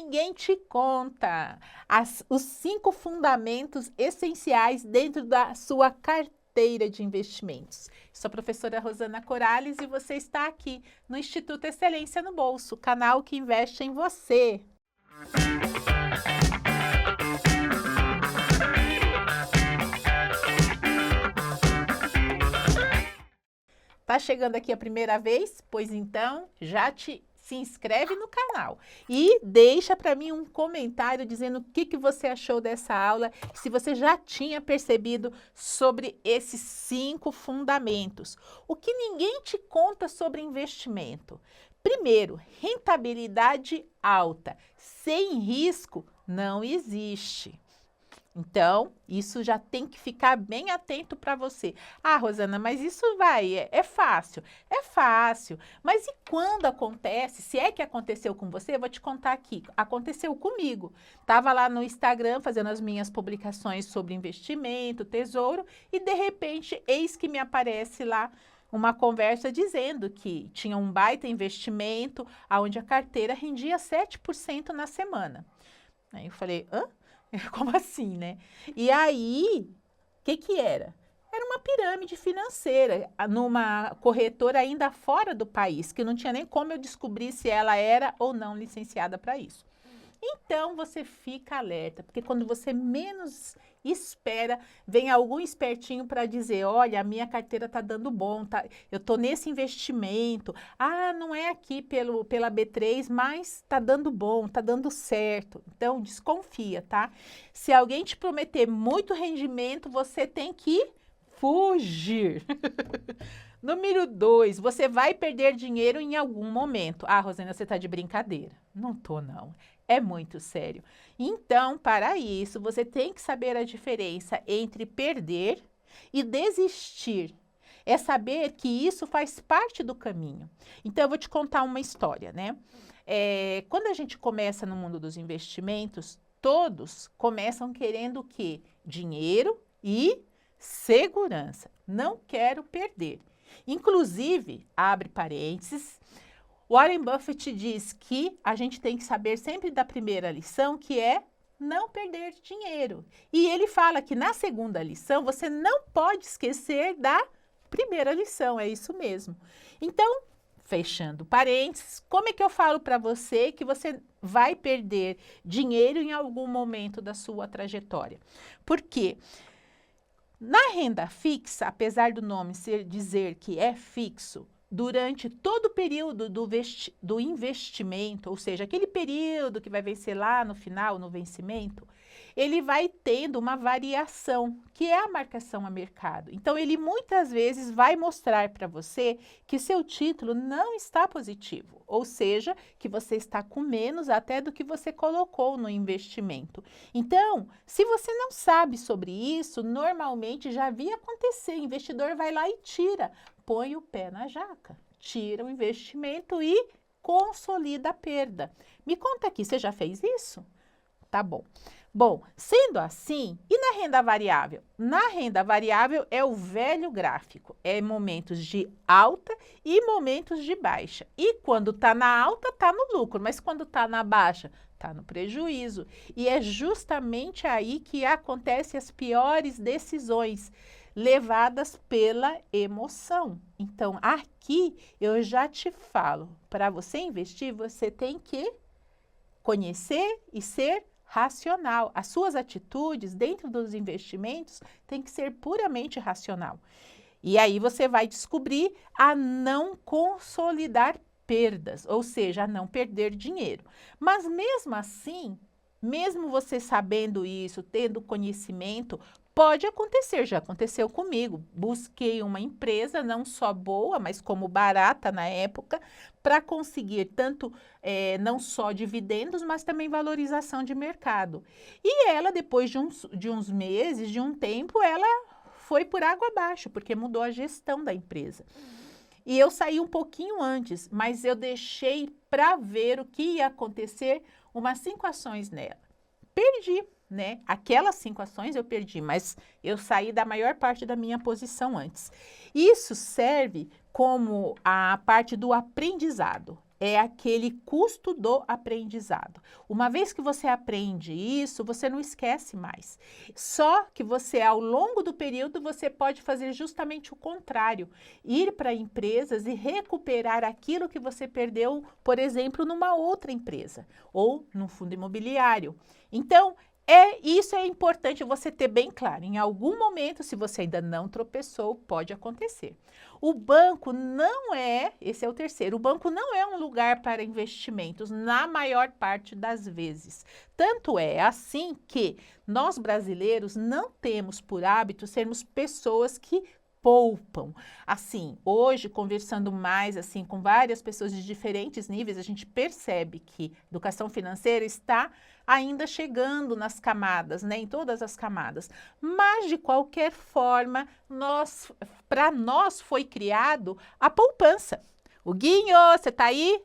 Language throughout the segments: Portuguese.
ninguém te conta. Os 5 fundamentos essenciais dentro da sua carteira de investimentos. Sou a professora Rosana Corales e você está aqui no Instituto Excelência no Bolso, canal que investe em você. Tá chegando aqui a primeira vez? Pois então, se inscreve no canal e deixa para mim um comentário dizendo o que você achou dessa aula, se você já tinha percebido sobre esses 5 fundamentos. O que ninguém te conta sobre investimento? Primeiro, rentabilidade alta, sem risco não existe. Então, isso já tem que ficar bem atento para você. Ah, Rosana, mas isso é fácil. É fácil. Mas e quando acontece? Se é que aconteceu com você, eu vou te contar aqui. Aconteceu comigo. Estava lá no Instagram fazendo as minhas publicações sobre investimento, tesouro, e de repente, eis que me aparece lá uma conversa dizendo que tinha um baita investimento, onde a carteira rendia 7% na semana. Aí eu falei, hã? Como assim, né? E aí, o que era? Era uma pirâmide financeira, numa corretora ainda fora do país, que não tinha nem como eu descobrir se ela era ou não licenciada para isso. Então, você fica alerta, porque quando você menos espera, vem algum espertinho para dizer, olha, a minha carteira está dando bom, eu estou nesse investimento, não é aqui pela B3, mas está dando bom, está dando certo. Então, desconfia, tá? Se alguém te prometer muito rendimento, você tem que fugir. Número 2, você vai perder dinheiro em algum momento. Ah, Rosana, você está de brincadeira. Não tô, não. É muito sério. Então, para isso, você tem que saber a diferença entre perder e desistir. É saber que isso faz parte do caminho. Então, eu vou te contar uma história, né? Quando a gente começa no mundo dos investimentos, todos começam querendo o quê? Dinheiro e segurança. Não quero perder. Inclusive, abre parênteses, Warren Buffett diz que a gente tem que saber sempre da primeira lição, que é não perder dinheiro. E ele fala que na segunda lição você não pode esquecer da primeira lição, é isso mesmo. Então, fechando parênteses, como é que eu falo para você que você vai perder dinheiro em algum momento da sua trajetória? Por quê? Na renda fixa, apesar do nome dizer que é fixo, durante todo o período do investimento, ou seja, aquele período que vai vencer lá no final, no vencimento, ele vai tendo uma variação, que é a marcação a mercado. Então, ele muitas vezes vai mostrar para você que seu título não está positivo, ou seja, que você está com menos até do que você colocou no investimento. Então, se você não sabe sobre isso, normalmente já vi acontecer, o investidor vai lá e tira, põe o pé na jaca, tira o investimento e consolida a perda. Me conta aqui, você já fez isso? Tá bom. Bom, sendo assim, e na renda variável? Na renda variável é o velho gráfico, é momentos de alta e momentos de baixa. E quando está na alta, está no lucro, mas quando está na baixa, está no prejuízo. E é justamente aí que acontecem as piores decisões, levadas pela emoção. Então, aqui eu já te falo, para você investir, você tem que conhecer e ser racional. As suas atitudes dentro dos investimentos têm que ser puramente racional. E aí você vai descobrir a não consolidar perdas, ou seja, a não perder dinheiro. Mas mesmo assim, mesmo você sabendo isso, tendo conhecimento, pode acontecer, já aconteceu comigo. Busquei uma empresa não só boa, mas como barata na época, para conseguir tanto não só dividendos, mas também valorização de mercado. E ela, depois de uns meses, de um tempo, ela foi por água abaixo, porque mudou a gestão da empresa. E eu saí um pouquinho antes, mas eu deixei para ver o que ia acontecer umas 5 ações nela. Perdi, né? Aquelas 5 ações eu perdi, mas eu saí da maior parte da minha posição antes. Isso serve como a parte do aprendizado. é aquele custo do aprendizado. Uma vez que você aprende isso, você não esquece mais. Só que você, ao longo do período, você pode fazer justamente o contrário. Ir para empresas e recuperar aquilo que você perdeu, por exemplo, numa outra empresa ou num fundo imobiliário. Então, isso é importante você ter bem claro. Em algum momento, se você ainda não tropeçou, pode acontecer. O banco não é, esse é o terceiro, o banco não é um lugar para investimentos, na maior parte das vezes. Tanto é assim que nós brasileiros não temos por hábito sermos pessoas que poupam. Assim, hoje, conversando mais assim com várias pessoas de diferentes níveis, a gente percebe que educação financeira está ainda chegando nas camadas, né, em todas as camadas. Mas, de qualquer forma, para nós foi criado a poupança. O Guinho, você tá aí?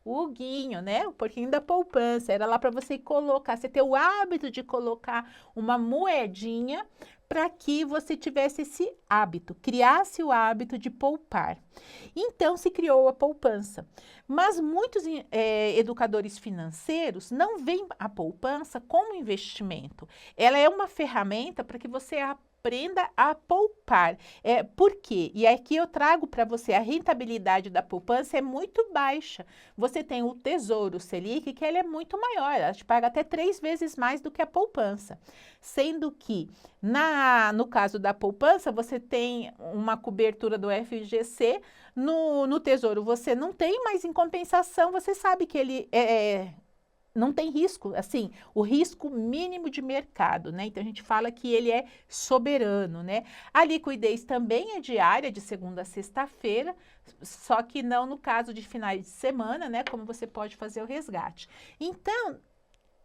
O Guinho, né? O porquinho da poupança. Era lá para você colocar, você ter o hábito de colocar uma moedinha para que você tivesse esse hábito, criasse o hábito de poupar. Então, se criou a poupança. Mas muitos educadores financeiros não veem a poupança como investimento. Ela é uma ferramenta para que você aprenda a poupar. Por quê? E aqui eu trago para você a rentabilidade da poupança é muito baixa. Você tem o Tesouro Selic, que ela é muito maior, ela te paga até 3 vezes mais do que a poupança. Sendo que, no caso da poupança, você tem uma cobertura do FGC, no Tesouro você não tem, mas em compensação você sabe que ele não tem risco, assim, o risco mínimo de mercado, né? Então, a gente fala que ele é soberano, né? A liquidez também é diária, de segunda a sexta-feira, só que não no caso de finais de semana, né? Como você pode fazer o resgate. Então,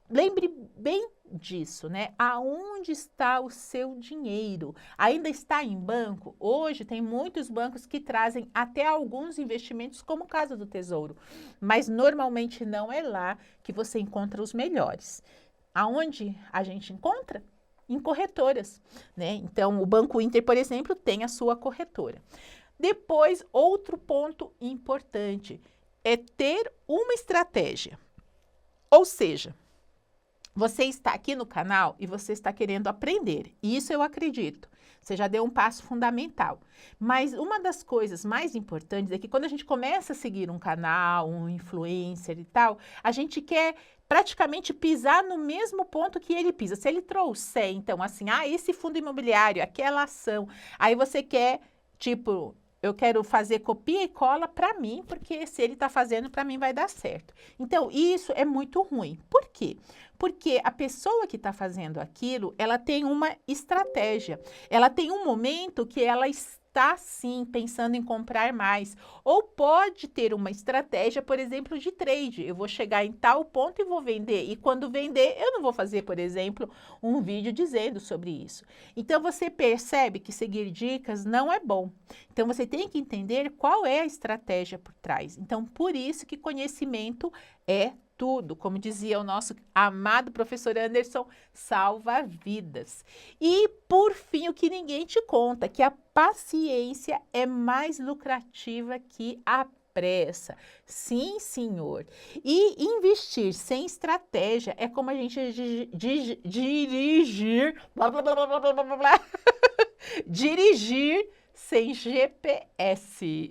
lembre bem disso, né? Aonde está o seu dinheiro? Ainda está em banco? Hoje tem muitos bancos que trazem até alguns investimentos, como o caso do Tesouro, mas normalmente não é lá que você encontra os melhores. Aonde a gente encontra? Em corretoras, né? Então, o Banco Inter, por exemplo, tem a sua corretora. Depois, outro ponto importante é ter uma estratégia. Ou seja, você está aqui no canal e você está querendo aprender. Isso eu acredito. Você já deu um passo fundamental. Mas uma das coisas mais importantes é que quando a gente começa a seguir um canal, um influencer e tal, a gente quer praticamente pisar no mesmo ponto que ele pisa. Se ele trouxer, então, assim, esse fundo imobiliário, aquela ação, aí você quer, tipo, eu quero fazer copia e cola para mim, porque se ele está fazendo, para mim vai dar certo. Então, isso é muito ruim. Por quê? Porque a pessoa que está fazendo aquilo, ela tem uma estratégia. Ela tem um momento que ela está, sim, pensando em comprar mais. Ou pode ter uma estratégia, por exemplo, de trade. Eu vou chegar em tal ponto e vou vender. E quando vender, eu não vou fazer, por exemplo, um vídeo dizendo sobre isso. Então, você percebe que seguir dicas não é bom. Então, você tem que entender qual é a estratégia por trás. Então, por isso que conhecimento é tudo, como dizia o nosso amado professor Anderson, salva vidas. E, por fim, o que ninguém te conta, que a paciência é mais lucrativa que a pressa. Sim, senhor. E investir sem estratégia é como a gente dirigir, blá, blá, blá, blá, blá, blá, blá, dirigir sem GPS.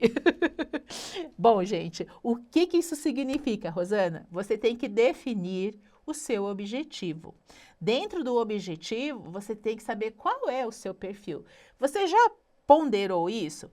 Bom, gente, o que isso significa, Rosana? Você tem que definir o seu objetivo. Dentro do objetivo, você tem que saber qual é o seu perfil. Você já ponderou isso?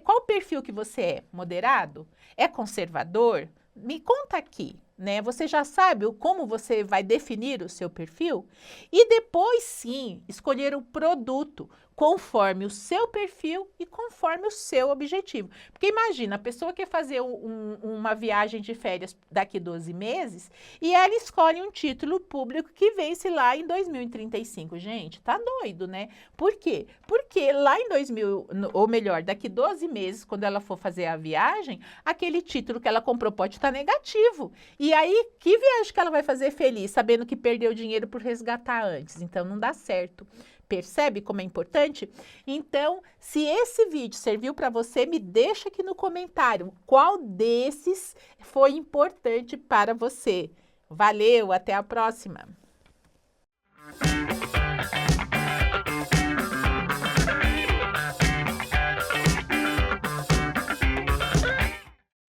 Qual perfil que você é? Moderado? É conservador? Me conta aqui, né? Você já sabe como você vai definir o seu perfil? E depois, sim, escolher o produto conforme o seu perfil e conforme o seu objetivo. Porque imagina, a pessoa quer fazer uma viagem de férias daqui 12 meses e ela escolhe um título público que vence lá em 2035. Gente, tá doido, né? Por quê? Porque lá em 2000, ou melhor, daqui 12 meses, quando ela for fazer a viagem, aquele título que ela comprou pode estar negativo. E aí, que viagem que ela vai fazer feliz, sabendo que perdeu dinheiro por resgatar antes? Então, não dá certo. Percebe como é importante? Então, se esse vídeo serviu para você, me deixa aqui no comentário qual desses foi importante para você. Valeu, até a próxima!